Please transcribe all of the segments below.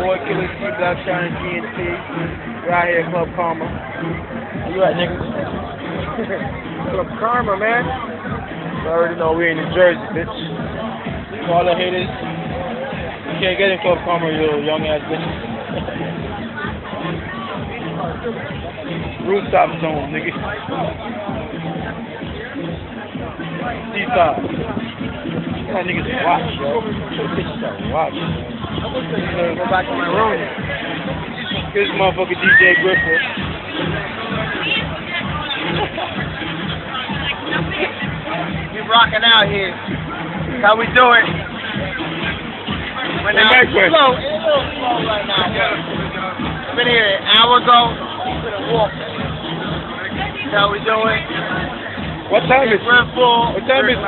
boy Killah-C, BlackShynazEnt. We're out here at Club Karma. Where you at, nigga? Club Karma, man. You already know we're in New Jersey, bitch. For all the haters, you can't get in Club Karma, you young ass bitches. Rooftop zone, nigga. Seaside. Y'all niggas watch, yo. Bitches gotta watch, man. Go back to my room. This motherfucker DJ Griffel. We rocking out here. How we doing? It's a little slow right now. I've been here an hour ago. Walk. How we doing? What time is it? What time is it?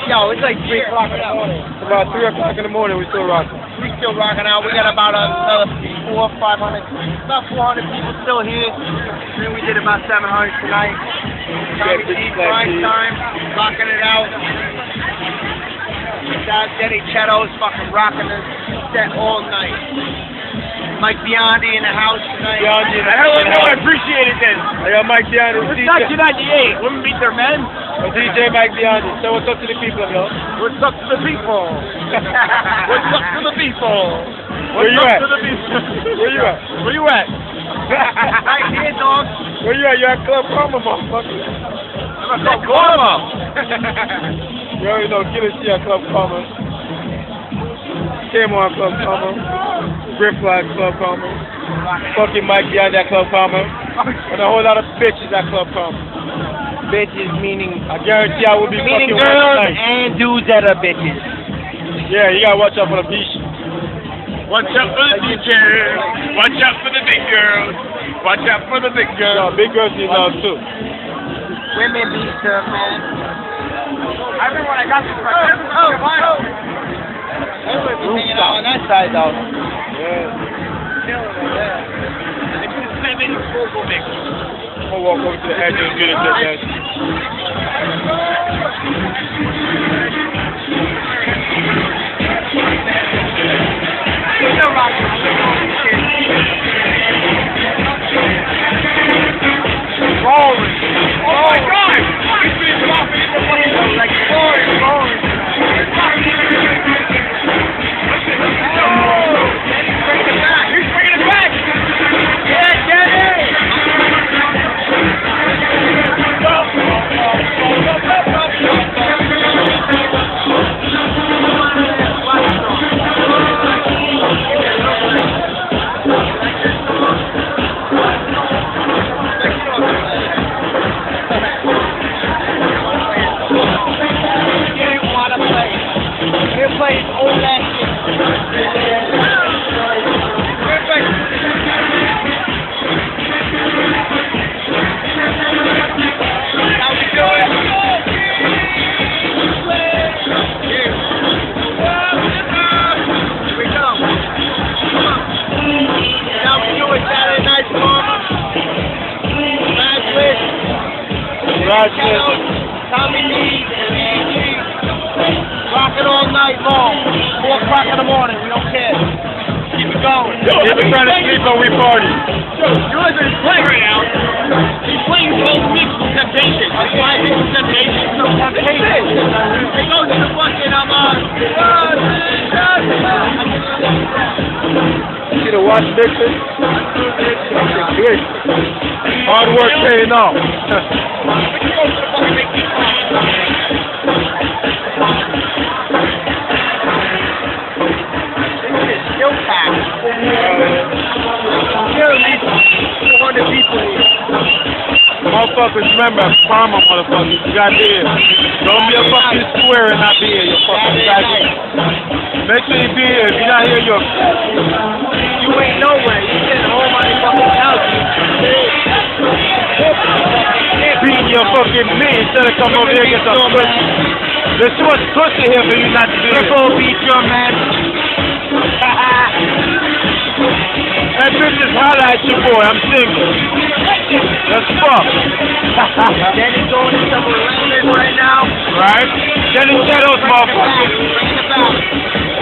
Yo, it's like 3 o'clock in the morning. It's about 3 o'clock in the morning. We're still rocking. We're still rocking out. We got about another 400, 500, about 400 people still here. And then we did about 700 tonight. Time to eat, grind time, rocking it out. Denny Tsettos fucking rocking the set all night. Mike Biondi in the house tonight. Biondi in the house. I appreciate it then. Yo, Mike Biondi. It's not 98. Women beat their men. Well, DJ Mike Biondi. So what's up to the people, yo? What's up to the people? What's up to the people? Where you at? Where you at? Where you at? Right here, dog. Where you at? You at Club Karma, motherfucker. I'm at Club Karma. You already know Killah-C at Club Karma. Kemar at Club Karma. Griffel at Club Karma. Fucking Mike Biondi at Club Karma. And a whole lot of bitches at Club Karma. Bitches meaning, I guarantee I will be meaning fucking girls and dudes that are bitches. Yeah, you gotta watch out for the beach. Watch out for the bitches. Watch out for the big girls. Watch out for the big girls. Yo, big girls need love too. Women beat them, man. I remember when I got this right. Hanging out on that side though. Yeah. They put 7 vocal mix. I'm gonna walk over to the edge and get into that. Rolling. Oh my God! He's been dropping in the window like rolling. He's bringing it back. Yeah, Denny. Rocking all night long. 4 o'clock in the morning. We don't care. Keep it going. Keep it trying to sleep when we party. You listen, he's playing right now. He's playing both weeks of Temptation. Like 5 weeks of Temptation. Temptation. He goes to the fucking, see the watch picture? Great. Hard work paying off. Still packed. Still at least 200 people here. Motherfuckers, remember, karma, motherfuckers. You got here. Don't be a fucking square and not be here. You're fucking faggot. Make sure you be here. If you're not here, you're... You ain't nowhere. You sitting home on your fucking house. Beating your fucking meat instead of coming over here and get some pussy. There's too much pussy here for you not to be here. Griffel beat your man. That bitch is holla at your boy. I'm single. That's fuck. Denny's going to some arraignment right now. Right? Denny Tsettos, motherfucker.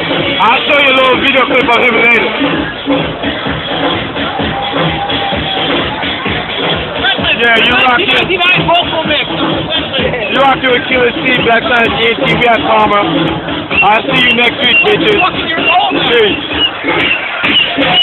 I'll show you a little little video clip of him later. Yeah, you rock it. You rock it with Killah-C, BlackShynazEnt, we got Kemar. I'll see you next week, bitches. Peace.